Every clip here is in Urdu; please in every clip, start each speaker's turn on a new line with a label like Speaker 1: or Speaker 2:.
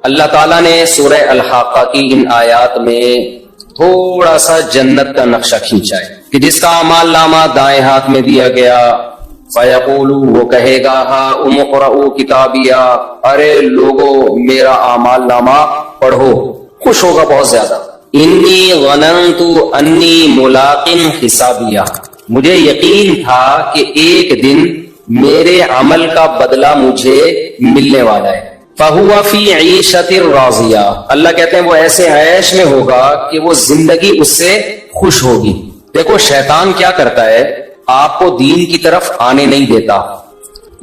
Speaker 1: اللہ تعالیٰ نے سورہ الحاقہ کی ان آیات میں تھوڑا سا جنت کا نقشہ کھینچا ہے کہ جس کا اعمال نامہ دائیں ہاتھ میں دیا گیا، فیقول، وہ کہے گا ہاؤم اقرؤوا کتابیہ، ارے لوگو میرا اعمال نامہ پڑھو، خوش ہوگا بہت زیادہ. انی ظننت انی ملاق حسابیہ، مجھے یقین تھا کہ ایک دن میرے عمل کا بدلہ مجھے ملنے والا ہے. فَهُوَ فِي عِيشَةٍ رَاضِيَةٍ، اللہ کہتے ہیں وہ ایسے عیش میں ہوگا کہ وہ زندگی اس سے خوش ہوگی. دیکھو شیطان کیا کرتا ہے، آپ کو دین کی طرف آنے نہیں دیتا،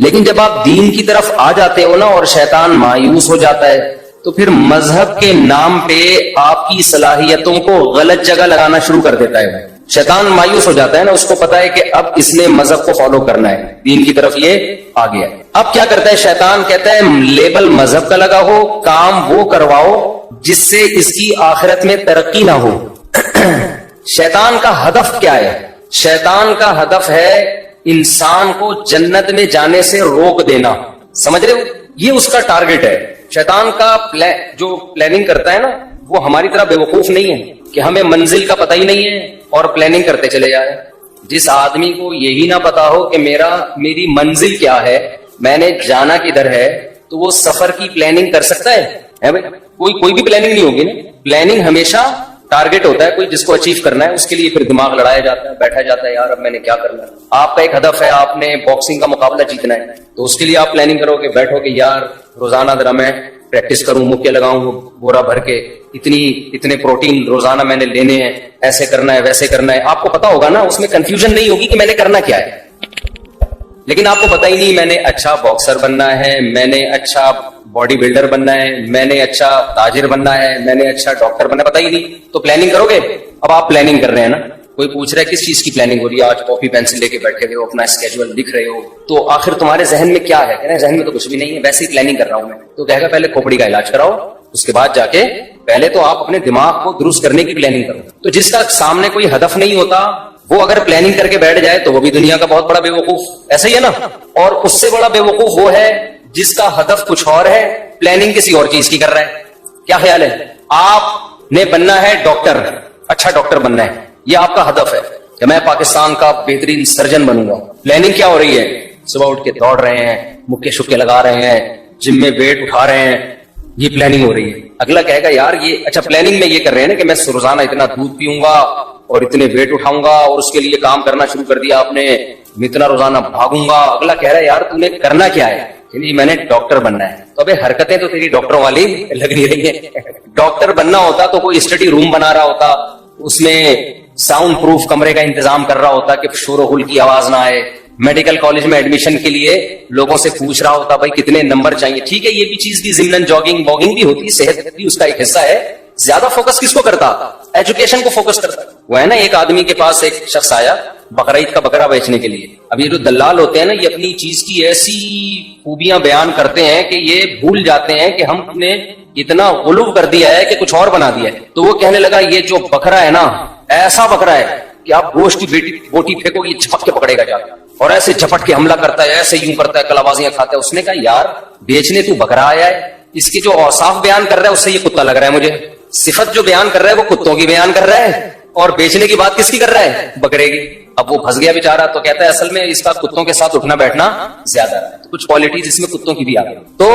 Speaker 1: لیکن جب آپ دین کی طرف آ جاتے ہو نا اور شیطان مایوس ہو جاتا ہے تو پھر مذہب کے نام پہ آپ کی صلاحیتوں کو غلط جگہ لگانا شروع کر دیتا ہے. شیطان مایوس ہو جاتا ہے نا، اس کو پتا ہے کہ اب اس نے مذہب کو فالو کرنا ہے، دین کی طرف یہ آ گیا. اب کیا کرتا ہے شیطان، کہتا ہے لیبل مذہب کا لگا ہو، کام وہ کرواؤ جس سے اس کی آخرت میں ترقی نہ ہو. شیطان کا ہدف کیا ہے؟ شیطان کا ہدف ہے انسان کو جنت میں جانے سے روک دینا. سمجھ رہے ہو؟ یہ اس کا ٹارگٹ ہے. شیطان کا جو پلاننگ کرتا ہے نا، وہ ہماری طرح بے وقوف نہیں ہے کہ ہمیں منزل کا پتہ ہی نہیں ہے اور پلاننگ کرتے چلے جا رہے ہیں. جس آدمی کو یہی نہ پتا ہو کہ میری منزل کیا ہے، میں نے جانا کدھر ہے، تو وہ سفر کی پلاننگ کر سکتا ہے بھائی؟ کوئی بھی پلاننگ نہیں ہوگی نا. پلاننگ ہمیشہ ٹارگٹ ہوتا ہے کوئی جس کو اچیو کرنا ہے، اس کے لیے پھر دماغ لڑایا جاتا ہے، بیٹھا جاتا ہے یار اب میں نے کیا کرنا ہے. آپ کا ایک ہدف ہے، آپ نے باکسنگ کا مقابلہ جیتنا ہے، تو اس کے لیے آپ پلاننگ کرو گے، بیٹھو گے یار روزانہ ذرا میں پریکٹس کروں، مکے لگاؤں بورا بھر کے، اتنے پروٹین روزانہ میں نے لینے ہیں، ایسے کرنا ہے ویسے کرنا ہے. آپ کو پتا ہوگا نا، اس میں کنفیوژن نہیں ہوگی کہ میں نے کرنا کیا ہے. لیکن آپ کو پتا ہی نہیں میں نے اچھا باکسر بننا ہے، میں نے اچھا باڈی بلڈر بننا ہے، میں نے اچھا تاجر بننا ہے، میں نے اچھا ڈاکٹر بننا ہے، پتا ہی نہیں. تو پلاننگ کرو گے. اب آپ پلاننگ کر رہے ہیں نا، کوئی پوچھ رہا ہے کس چیز کی پلاننگ ہو رہی ہے، آج کاپی پینسل لے کے بیٹھے ہوئے ہو، اپنا اسکیجول لکھ رہے ہو، تو آخر تمہارے ذہن میں کیا ہے؟ کہہ رہے ہیں ذہن میں تو کچھ بھی نہیں ہے، ویسے ہی پلاننگ کر رہا ہوں میں. تو کہے گا پہلے کھوپڑی کا علاج کراؤ، اس کے بعد جا کے پہلے تو آپ اپنے دماغ کو درست کرنے کی پلاننگ کرو. تو جس کا سامنے کوئی ہدف نہیں ہوتا وہ اگر پلاننگ کر کے بیٹھ جائے تو وہ بھی دنیا کا بہت بڑا بے وقوف. ایسا ہی ہے نا. اور اس سے بڑا بے وقوف وہ ہے جس کا ہدف کچھ اور ہے، پلاننگ کسی اور چیز کی کر رہا ہے. کیا خیال ہے؟ آپ نے بننا ہے ڈاکٹر، اچھا ڈاکٹر بننا ہے، یہ آپ کا ہدف ہے کہ میں پاکستان کا بہترین سرجن بنوں گا. پلاننگ کیا ہو رہی ہے؟ صبح اٹھ کے دوڑ رہے ہیں، مکے شکے لگا رہے ہیں، جم میں ویٹ اٹھا رہے ہیں، یہ پلاننگ ہو رہی ہے. اگلا کہے گا یار یہ اچھا پلاننگ میں یہ کر رہے ہیں نا کہ میں روزانہ اتنا دودھ پیوں گا اور اتنے ویٹ اٹھاؤں گا، اور اس کے لیے کام کرنا شروع کر دیا آپ نے، اتنا روزانہ بھاگوں گا. اگلا کہہ رہا ہے یار تو نے کرنا کیا ہے؟ کہ میں نے ڈاکٹر بننا ہے. تو ابھی حرکتیں تو تیری ڈاکٹر والی لگ نہیں رہی ہیں. ڈاکٹر بننا ہوتا تو کوئی اسٹڈی روم بنا رہا ہوتا، اس میں ساؤنڈ پروف کمرے کا انتظام کر رہا ہوتا کہ شور و غل کی آواز نہ آئے. میڈیکل کالج میں ایڈمیشن کے لیے لوگوں سے پوچھ رہا ہوتا بھائی کتنے نمبر چاہیے. ٹھیک ہے یہ بھی چیز بھی ضمن جاگنگ واگنگ بھی ہوتی، صحت بھی اس کا ایک حصہ ہے. زیادہ فوکس کس کو کرتا؟ ایجوکیشن کو فوکس کرتا. وہ ہے نا ایک آدمی کے پاس ایک شخص آیا بقرعید کا بکرا بیچنے کے لیے. اب یہ جو دلال ہوتے ہیں نا، یہ اپنی چیز کی ایسی خوبیاں بیان کرتے ہیں کہ یہ بھول جاتے ہیں کہ ہم نے اتنا غلو کر دیا ہے کہ کچھ اور بنا دیا ہے. تو وہ کہنے لگا یہ جو بکرا ہے نا ایسا بکرا ہے کہ آپ گوشت کی بوٹی پھینکو یہ جھپٹ کے پکڑے گا جا کے، اور ایسے جھپٹ کے حملہ کرتا ہے، ایسے یوں کرتا ہے، کلابازیاں کھاتا ہے. اس نے کہا یار بیچنے تو بکرا آیا ہے، اس کے جو اوصاف بیان کر رہا ہے اس سے یہ کتا لگ رہا ہے مجھے. صفت جو بیان کر رہا ہے وہ کتوں کی بیان کر رہا ہے، اور بیچنے کی بات کس کی کر رہا ہے؟ بکرے کی. اب وہ پھنس گیا بیچارہ. تو کہتا ہے اصل میں اس کا کتوں کے ساتھ اٹھنا بیٹھنا زیادہ ہے، کچھ کوالٹیز اس میں کتوں کی بھی آ گئی. تو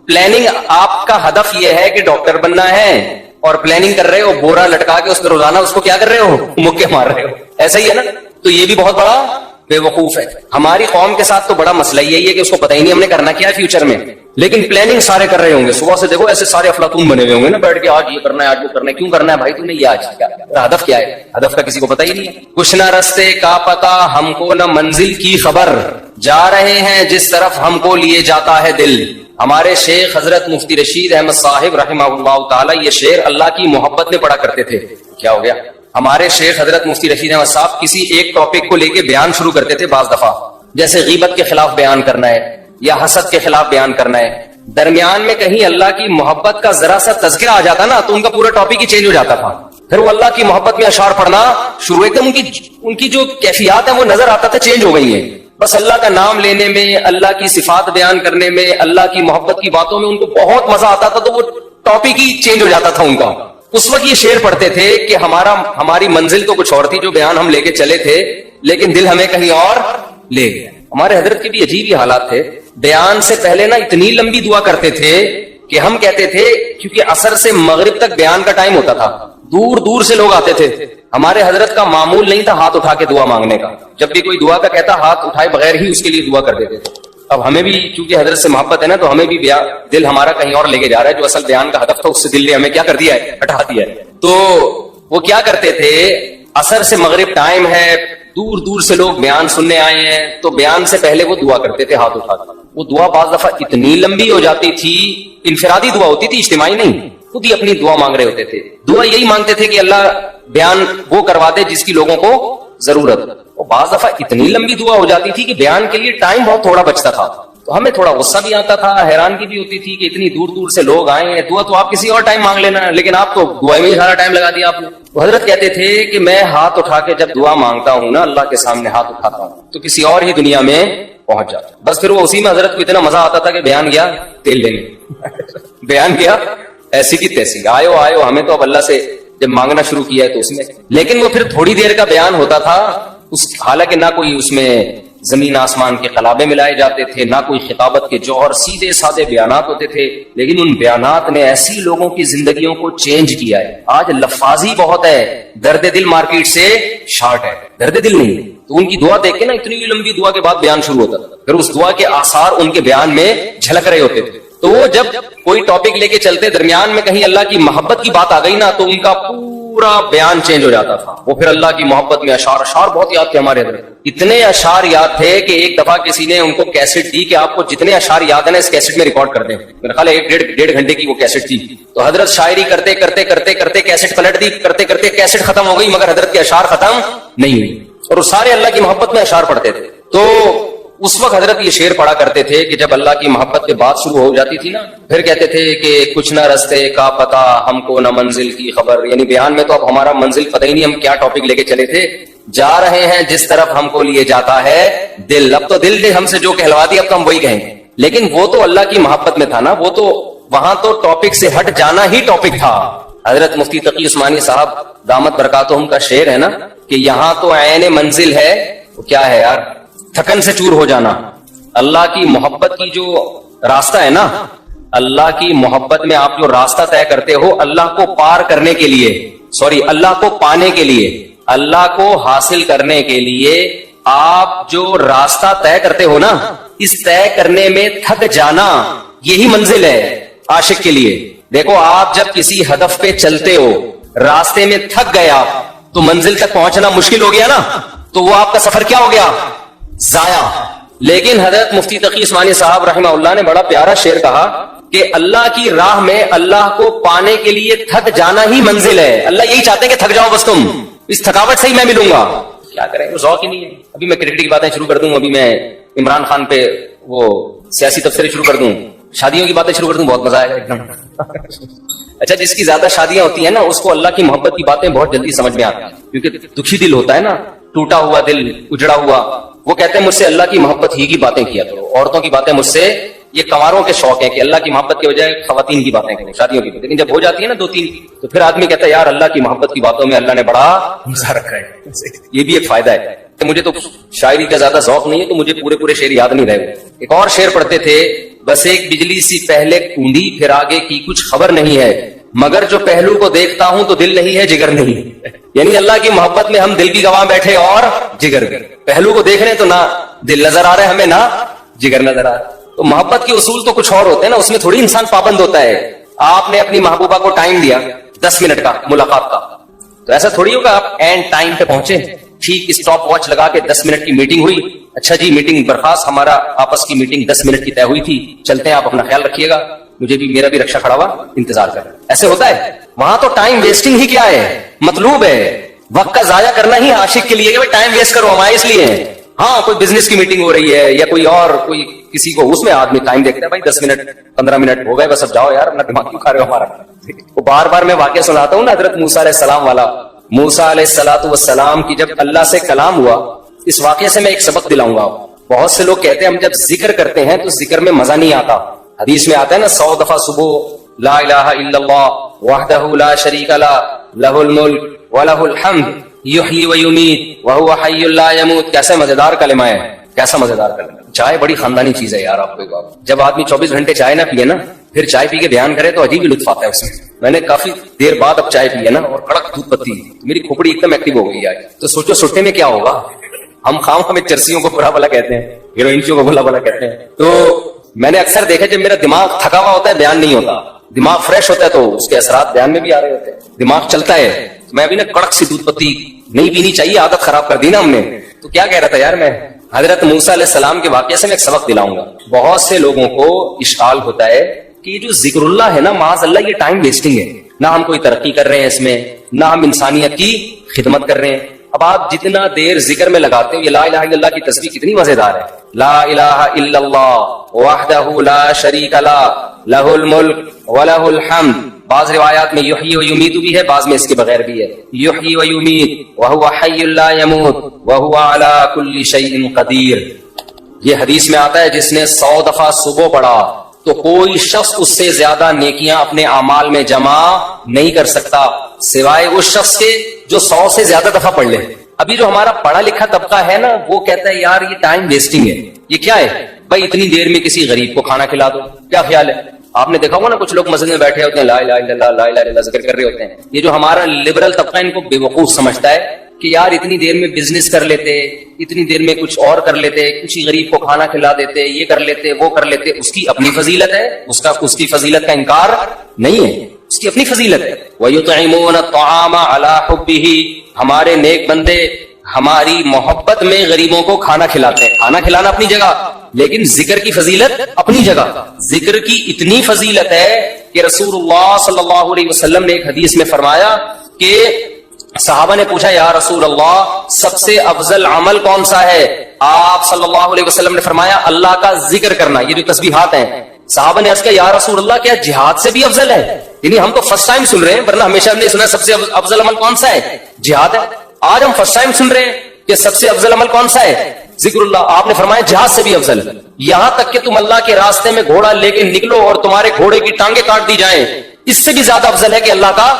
Speaker 1: پلاننگ آپ کا ہدف یہ ہے کہ ڈاکٹر بننا ہے، اور پلاننگ کر رہے ہو بورا لٹکا کے اس میں روزانہ اس کو کیا کر رہے ہو؟ مکے مار رہے ہو. ایسا ہی ہے نا. تو یہ بھی بہت بڑا بے وقوف ہے. ہماری قوم کے ساتھ تو بڑا مسئلہ یہی ہے کہ اس کو پتہ ہی نہیں ہم نے کرنا کیا ہے فیوچر میں، لیکن پلاننگ سارے کر رہے ہوں گے. صبح سے دیکھو ایسے سارے افلاطون بنے ہوئے ہوں گے نا، بیٹھ کے آج یہ کرنا ہے آج وہ کرنا ہے. کیوں کرنا ہے بھائی تم نے یہ آج کیا؟ ہدف کیا ہے؟ ہدف کا کسی کو پتہ ہی نہیں ہے. کچھ نہ رستے کا پتہ ہم کو، نہ منزل کی خبر، جا رہے ہیں جس طرف ہم کو لیے جاتا ہے دل. ہمارے شیخ حضرت مفتی رشید احمد صاحب رحمہ اللہ تعالی یہ شعر اللہ کی محبت میں پڑھا کرتے تھے. کیا ہو گیا؟ ہمارے شیخ حضرت مفتی رشید احمد صاحب کسی ایک ٹاپک کو لے کے بیان شروع کرتے تھے بعض دفعہ، جیسے غیبت کے خلاف بیان کرنا ہے یا حسد کے خلاف بیان کرنا ہے. درمیان میں کہیں اللہ کی محبت کا ذرا سا تذکرہ آ جاتا نا تو ان کا پورا ٹاپک ہی چینج ہو جاتا تھا. پھر وہ اللہ کی محبت میں اشعار پڑھنا شروع، ایک دم ان کی جو کیفیات ہیں وہ نظر آتا تھا چینج ہو گئی ہیں. بس اللہ کا نام لینے میں، اللہ کی صفات بیان کرنے میں، اللہ کی محبت کی باتوں میں ان کو بہت مزہ آتا تھا، تو وہ ٹاپک ہی چینج ہو جاتا تھا ان کا. اس وقت یہ شعر پڑھتے تھے کہ ہماری منزل تو کچھ اور تھی جو بیان ہم لے کے چلے تھے، لیکن دل ہمیں کہیں اور لے گئے. ہمارے حضرت کے بھی عجیب ہی حالات تھے. بیان سے پہلے نا اتنی لمبی دعا کرتے تھے کہ ہم کہتے تھے، کیونکہ عصر سے مغرب تک بیان کا ٹائم ہوتا تھا، دور دور سے لوگ آتے تھے. ہمارے حضرت کا معمول نہیں تھا ہاتھ اٹھا کے دعا مانگنے کا. جب بھی کوئی دعا کا کہتا ہاتھ اٹھائے بغیر ہی اس کے لیے دعا کر دیتے تھے. اب ہمیں بھی چونکہ حضرت سے محبت ہے نا، تو ہمیں بھی دل ہمارا کہیں اور لے کے جا رہا ہے. جو اصل بیان کا ہدف تھا اس سے دل نے ہمیں کیا کر دیا ہے، ہٹا دیا ہے. تو وہ کیا کرتے تھے، عصر سے مغرب ٹائم ہے، دور دور سے لوگ بیان سننے آئے ہیں، تو بیان سے پہلے وہ دعا کرتے تھے ہاتھ اٹھا کر. وہ دعا بعض دفعہ اتنی لمبی ہو جاتی تھی، انفرادی دعا ہوتی تھی، اجتماعی نہیں، خود ہی اپنی دعا مانگ رہے ہوتے تھے. دعا یہی مانگتے تھے کہ اللہ بیان وہ کروا دے جس کی لوگوں کو ضرورت. اور بعض دفعہ اتنی لمبی دعا ہو جاتی تھی کہ بیان کے لیے ٹائم بہت تھوڑا بچتا تھا. تو ہمیں تھوڑا غصہ بھی آتا تھا، حیرانگی بھی ہوتی تھی کہ اتنی دور دور سے لوگ آئے ہیں. دعا تو آپ کسی اور ٹائم مانگ لینا، لیکن آپ تو دعا میں ہی سارا ٹائم لگا دیا آپ نے. تو حضرت کہتے تھے کہ میں ہاتھ اٹھا کے جب دعا مانگتا ہوں نا، اللہ کے سامنے ہاتھ اٹھاتا ہوں تو کسی اور ہی دنیا میں پہنچ جاتا. بس پھر وہ اسی میں حضرت کو اتنا مزہ آتا تھا کہ بیان گیا تیل لینے بیان گیا ایسی کی تیسی، آئے ہمیں تو اب اللہ سے جب مانگنا شروع کیا ہے تو اس میں. لیکن وہ پھر تھوڑی دیر کا بیان ہوتا تھا، حالانکہ نہ کوئی اس میں زمین آسمان کے قلابے ملائے جاتے تھے، نہ کوئی خطابت کے جوہر، سیدھے سادے بیانات ہوتے تھے. لیکن ان بیانات نے ایسی لوگوں کی زندگیوں کو چینج کیا ہے. آج لفاظی بہت ہے، درد دل مارکیٹ سے شارٹ ہے، درد دل نہیں. تو ان کی دعا دیکھ کے نا اتنی لمبی دعا کے بعد بیان شروع ہوتا تھا، پھر اس دعا کے آثار ان کے بیان میں جھلک رہے ہوتے تھے. تو وہ جب کوئی ٹاپک لے کے چلتے، درمیان میں کہیں اللہ کی محبت کی بات آ گئی نا، تو ان کا پورا بیان چینج ہو جاتا تھا. وہ پھر اللہ کی محبت میں اشعار بہت یاد تھے ہمارے حضرت. اتنے اشعار یاد تھے کہ ایک دفعہ کسی نے ان کو کیسٹ دی کہ آپ کو جتنے اشعار یاد ہیں نا اس کیسٹ میں ریکارڈ کر دیں. میرا خیال ہے 1.5 گھنٹے کی وہ کیسٹ تھی. تو حضرت شاعری کرتے کرتے کیسٹ پلٹ دی، کرتے کیسٹ ختم ہو گئی، مگر حضرت کے اشعار ختم نہیں ہوئی. اور وہ سارے اللہ کی محبت میں اشعار پڑھتے تھے. تو اس وقت حضرت یہ شعر پڑھا کرتے تھے کہ جب اللہ کی محبت کے بات شروع ہو جاتی تھی نا، پھر کہتے تھے کہ کچھ نہ رستے کا پتہ ہم کو نہ منزل کی خبر. یعنی بیان میں تو اب ہمارا منزل پتہ ہی نہیں، ہم کیا ٹاپک لے کے چلے تھے. جا رہے ہیں جس طرف ہم کو لیے جاتا ہے دل. اب تو دل نے ہم سے جو کہلوا دی اب تو ہم وہی کہیں گے. لیکن وہ تو اللہ کی محبت میں تھا نا، وہ تو وہاں تو ٹاپک سے ہٹ جانا ہی ٹاپک تھا. حضرت مفتی تقی عثمانی صاحب دامت برکاتہم کا شعر ہے نا کہ یہاں تو عین منزل ہے، وہ کیا ہے یار، تھکن سے چور ہو جانا. اللہ کی محبت کی جو راستہ ہے نا، اللہ کی محبت میں آپ جو راستہ طے کرتے ہو اللہ کو پار کرنے کے لیے، اللہ کو پانے کے لیے، اللہ کو حاصل کرنے کے لیے آپ جو راستہ طے کرتے ہو نا، اس طے کرنے میں تھک جانا یہی منزل ہے عاشق کے لیے. دیکھو آپ جب کسی ہدف پہ چلتے ہو، راستے میں تھک گئے آپ، تو منزل تک پہنچنا مشکل ہو گیا نا، تو وہ آپ کا سفر کیا ہو گیا، ضائع. لیکن حضرت مفتی تقی عثمانی صاحب رحمہ اللہ نے بڑا پیارا شعر کہا کہ اللہ کی راہ میں اللہ کو پانے کے لیے تھک جانا ہی منزل ہے. اللہ یہی چاہتے ہیں کہ تھک جاؤ بس، تم اس تھکاوٹ سے ہی میں ملوں گا. کیا کریں، وہ ذوق ہی نہیں ہے. ابھی میں کرکٹ کی باتیں شروع کر دوں، ابھی میں عمران خان پہ وہ سیاسی تبصرے شروع کر دوں، شادیوں کی باتیں شروع کر دوں، بہت مزہ آئے گا ایک دم. اچھا، جس کی زیادہ شادیاں ہوتی ہیں نا اس کو اللہ کی محبت کی باتیں بہت جلدی سمجھ میں آتی ہیں، کیونکہ دکھی دل ہوتا ہے نا، ٹوٹا ہوا دل، اجڑا ہوا. وہ کہتے ہیں مجھ سے اللہ کی محبت ہی کی باتیں کیا کرو. عورتوں کی باتیں مجھ سے، یہ کنواروں کے شوق ہے کہ اللہ کی محبت کے بجائے خواتین کی باتیں کریں، شادیوں کی. لیکن جب ہو جاتی ہے نا 2-3 تو پھر آدمی کہتا ہے یار اللہ کی محبت کی باتوں میں اللہ نے بڑا مزہ رکھا ہے. یہ بھی ایک فائدہ ہے. مجھے تو شاعری کا زیادہ ذوق نہیں ہے تو مجھے پورے شعر یاد نہیں رہے. ایک اور شعر پڑھتے تھے، بس ایک بجلی سی پہلے کوندی پھر آگے کی کچھ خبر نہیں ہے، مگر جو پہلو کو دیکھتا ہوں تو دل نہیں ہے جگر نہیں. یعنی اللہ کی محبت میں ہم دل بھی گواہ بیٹھے اور جگر بھی. پہلو کو دیکھ رہے ہیں تو نہ دل نظر آ رہا ہے ہمیں، نہ جگر نظر آ رہا ہے. تو محبت کے اصول تو کچھ اور ہوتے ہیں نا، اس میں تھوڑی انسان پابند ہوتا ہے. آپ نے اپنی محبوبہ کو ٹائم دیا 10 منٹ کا ملاقات کا، تو ایسا تھوڑی ہوگا آپ اینڈ ٹائم پہ پہنچے، ٹھیک اسٹاپ واچ لگا کے 10 منٹ کی میٹنگ ہوئی، اچھا جی میٹنگ برخاست، ہمارا آپس کی میٹنگ 10 منٹ کی طے ہوئی تھی، چلتے ہیں آپ اپنا خیال رکھیے گا، مجھے بھی میرا بھی رکشا کھڑا ہوا انتظار کر. ایسے ہوتا ہے وہاں تو ٹائم ویسٹنگ ہی کیا ہے، مطلوب ہے وقت کا ضائع کرنا ہی عاشق کے لیے کہ ٹائم ویسٹ کرو ہمارے اس لیے. ہاں کوئی بزنس کی میٹنگ ہو رہی ہے یا کوئی اور کوئی کسی کو، اس میں آدمی ٹائم دیکھتا ہے بھائی 10 منٹ 15 منٹ ہو گئے بس اب جاؤ یار، اپنا دماغ کیوں کھا رہے ہو ہمارا. وہ بار بار میں واقعہ سناتا ہوں نا حضرت موسیٰ علیہ السلام والا. موسیٰ علیہ السلام کی جب اللہ سے کلام ہوا، اس واقعے سے میں ایک سبق دلاؤں گا. بہت سے لوگ کہتے ہیں ہم جب ذکر کرتے ہیں تو ذکر میں مزہ نہیں آتا. حدیث میں آتا ہے نا 100 دفعہ صبح لا الہ الا اللہ وحدہ لا شریک لہ لہ الملک ولہ الحمد یحیی و یمیت وہو حی لا یموت. کیسا مزیدار کلمہ ہے, کیسا مزیدار کلمہ. چائے بڑی خاندانی چیز ہے یار. آپ کو جب آدمی 24 گھنٹے چائے نہ پیے نا, پھر چائے پی کے بیان کرے تو عجیب ہی لطف آتا ہے اس میں. میں نے کافی دیر بعد اب چائے پی ہے نا اور کڑک دودھ پتی, میری کھوپڑی ایک دم ایکٹیو ہو گئی آج. تو سوچو سٹے میں کیا ہوگا. ہم خام ہمیں چرسیوں کو برا بلا کہتے ہیں, ہیروئنچیوں کو بلا بلا کہتے ہیں. تو میں نے اکثر دیکھا جب میرا دماغ تھکا ہوا ہوتا ہے بیان نہیں ہوتا, دماغ فریش ہوتا ہے تو اس کے اثرات بیان میں بھی آ رہے ہوتے ہیں, دماغ چلتا ہے. میں ابھی نا کڑک سی دودھ پتی نہیں پینی چاہیے, عادت خراب کر دی نا ہم نے. تو کیا کہہ رہا تھا یار میں, حضرت موسیٰ علیہ السلام کے واقعے سے میں ایک سبق دلاؤں گا. بہت سے لوگوں کو اشکال ہوتا ہے کہ یہ جو ذکر اللہ ہے نا معاذ اللہ, یہ ٹائم ویسٹنگ ہے. نہ ہم کوئی ترقی کر رہے ہیں اس میں, نہ ہم انسانیت کی خدمت کر رہے ہیں. اب آپ جتنا دیر ذکر میں لگاتے ہو, یہ لا الہ الا اللہ کی تسبیح کتنی مزیدار ہے. لا الہ الا اللہ وحدہ لا شریک لہ لہ الملک ولہ الحمد. بعض روایات میں یحیی و یمیت بھی ہے, بعض میں اس کے بغیر بھی ہے. یحیی و یمیت وہو حی لا یموت وہو علی کل شیء قدیر. یہ حدیث میں آتا ہے جس نے 100 دفعہ صبح پڑھا تو کوئی شخص اس سے زیادہ نیکیاں اپنے اعمال میں جمع نہیں کر سکتا سوائے اس شخص کے جو 100 سے زیادہ دفعہ پڑھ لے. ابھی جو ہمارا پڑھا لکھا طبقہ ہے نا, وہ کہتا ہے یار یہ ٹائم ویسٹنگ ہے. یہ کیا ہے بھائی, اتنی دیر میں کسی غریب کو کھانا کھلا دو. کیا خیال ہے, آپ نے دیکھا ہوگا نا کچھ لوگ مسجد میں بیٹھے ہوتے ہیں لا الہ الا اللہ لا الہ الا اللہ ذکر کر رہے ہوتے ہیں. یہ جو ہمارا لبرل طبقہ ان کو بے وقوف سمجھتا ہے کہ یار اتنی دیر میں بزنس کر لیتے, اتنی دیر میں کچھ اور کر لیتے, کسی غریب کو کھانا کھلا دیتے, یہ کر لیتے وہ کر لیتے. اس کی اپنی فضیلت ہے, اس کی فضیلت کا انکار نہیں ہے, اس کی اپنی فضیلت ہے. وَيُطْعِمُونَ الطَّعَامَ عَلَىٰ حُبِّهِ. ہمارے نیک بندے ہماری محبت میں غریبوں کو کھانا کھلاتے ہیں. کھانا کھلانا اپنی جگہ, لیکن ذکر کی فضیلت اپنی جگہ. ذکر کی اتنی فضیلت ہے کہ رسول اللہ صلی اللہ علیہ وسلم نے ایک حدیث میں فرمایا کہ صحابہ نے پوچھا یا رسول اللہ سب سے افضل عمل کون سا ہے. آپ صلی اللہ علیہ وسلم نے فرمایا اللہ کا ذکر کرنا. یہ جو تسبیحات ہیں, صحابہ نے عرض کیا یا رسول اللہ کیا جہاد سے بھی افضل ہے. یعنی ہم تو فرسٹ ٹائم سن رہے ہیں, ورنہ ہمیشہ ہم نے سنا سب سے افضل عمل کون سا ہے, جہاد ہے. آج ہم فرسٹ ٹائم سن رہے ہیں کہ سب سے افضل عمل کون سا ہے, ذکر اللہ. آپ نے فرمایا جہاد سے بھی افضل ہے. یہاں تک کہ تم اللہ کے راستے میں گھوڑا لے کے نکلو اور تمہارے گھوڑے کی ٹانگیں کاٹ دی جائیں, اس سے بھی زیادہ افضل ہے کہ اللہ کا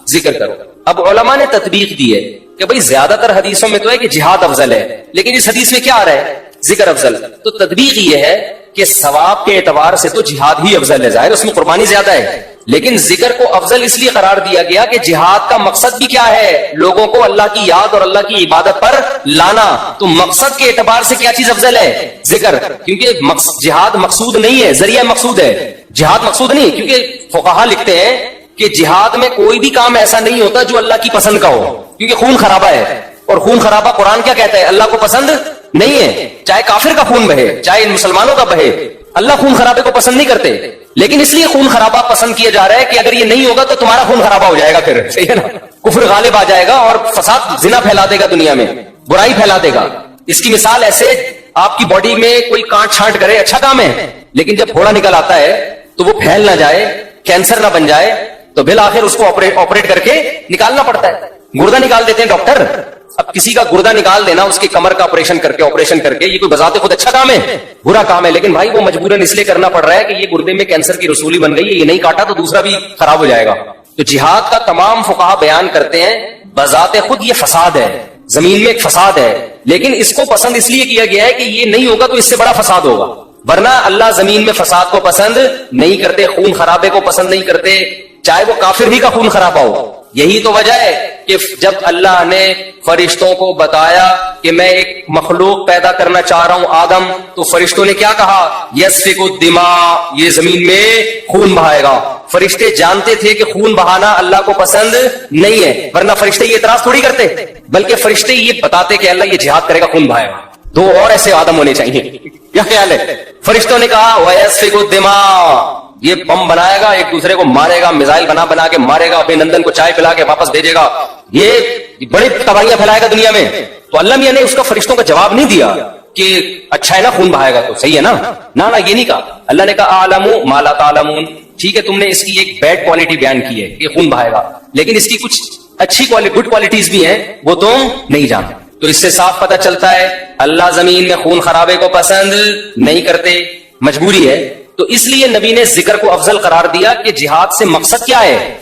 Speaker 1: ذکر کرو. اب علماء نے تطبیق دی ہے کہ بھئی زیادہ تر حدیثوں میں تو ہے کہ جہاد افضل ہے, لیکن اس حدیث میں کیا آ رہا ہے, ذکر افضل. تو تطبیق یہ ہے کہ ثواب کے اعتبار سے تو جہاد ہی افضل ہے, ظاہر اس میں قربانی زیادہ ہے, لیکن ذکر کو افضل اس لیے قرار دیا گیا کہ جہاد کا مقصد بھی کیا ہے, لوگوں کو اللہ کی یاد اور اللہ کی عبادت پر لانا. تو مقصد کے اعتبار سے کیا چیز افضل ہے, ذکر. کیونکہ جہاد مقصود نہیں ہے, ذریعہ مقصود ہے. جہاد مقصود نہیں, کیونکہ فقہا لکھتے ہیں کہ جہاد میں کوئی بھی کام ایسا نہیں ہوتا جو اللہ کی پسند کا ہو, کیونکہ خون خرابہ ہے, اور خون خرابہ قرآن کیا کہتا ہے, اللہ کو پسند نہیں ہے. چاہے کافر کا خون بہے, چاہے مسلمانوں کا بہے, اللہ خون خرابے کو پسند نہیں کرتے. لیکن اس لیے خون خرابہ پسند کیا جا رہا ہے کہ اگر یہ نہیں ہوگا تو تمہارا خون خرابہ ہو جائے گا, پھر صحیح ہے نا, کفر غالب آ جائے گا اور فساد زنا پھیلا دے گا, دنیا میں برائی پھیلا دے گا. اس کی مثال ایسے, آپ کی باڈی میں کوئی کانٹ چھانٹ کرے اچھا کام ہے, لیکن جب گھوڑا نکل آتا ہے تو وہ پھیل نہ جائے, کینسر نہ بن جائے, تو بالآخر اس کو آپریٹ کر کے نکالنا پڑتا ہے. گردہ نکال دیتے ہیں ڈاکٹر. اب کسی کا گردہ نکال دینا, اس کی کمر کا آپریشن کر کے, یہ کوئی بذات خود اچھا کام ہے, برا کام ہے, لیکن بھائی وہ مجبوراً اس لیے کرنا پڑ رہا ہے کہ یہ گردے میں کینسر کی رسولی بن گئی ہے, یہ نہیں کاٹا تو دوسرا بھی خراب ہو جائے گا. تو جہاد کا تمام فقہا بیان کرتے ہیں بذات خود یہ فساد ہے, زمین میں ایک فساد ہے, لیکن اس کو پسند اس لیے کیا گیا ہے کہ یہ نہیں ہوگا تو اس سے بڑا فساد ہوگا, ورنہ اللہ زمین میں فساد کو پسند نہیں کرتے, خون خرابے کو پسند نہیں کرتے, چاہے وہ کافر ہی کا خون خرابہ ہو. یہی تو وجہ ہے کہ جب اللہ نے فرشتوں کو بتایا کہ میں ایک مخلوق پیدا کرنا چاہ رہا ہوں آدم, تو فرشتوں نے کیا کہا, یسفک الدماء, یہ زمین میں خون بہائے گا. فرشتے جانتے تھے کہ خون بہانا اللہ کو پسند نہیں ہے, ورنہ فرشتے یہ اعتراض تھوڑی کرتے, بلکہ فرشتے یہ بتاتے کہ اللہ یہ جہاد کرے گا, خون بہائے گا. دو اور ایسے آدم ہونے چاہیے. کیا خیال ہے, فرشتوں نے کہا وَيَسْفِكُ الدِّمَاء, یہ بم بنائے گا, ایک دوسرے کو مارے گا, میزائل بنا کے مارے گا, ابھینندن کو چائے پلا کے واپس بھیجے گا, یہ بڑی تباہیاں پھیلائے گا دنیا میں. تو اللہ میاں نے اس کا فرشتوں کا جواب نہیں دیا کہ اچھا ہے نا خون بہائے گا تو صحیح ہے نا, نہ یہ نہیں کہا. اللہ نے کہا اعلم ما لا تعلمون, ٹھیک ہے تم نے اس کی ایک بیڈ کوالٹی بیان کی ہے کہ خون بہائے گا, لیکن اس کی کچھ اچھی گڈ کوالٹیز بھی ہیں وہ تم نہیں جانتے. تو اس سے صاف پتہ چلتا ہے اللہ زمین میں خون خرابے کو پسند نہیں کرتے، مجبوری ہے۔ تو اس لیے نبی نے ذکر کو افضل قرار دیا کہ جہاد سے مقصد کیا ہے؟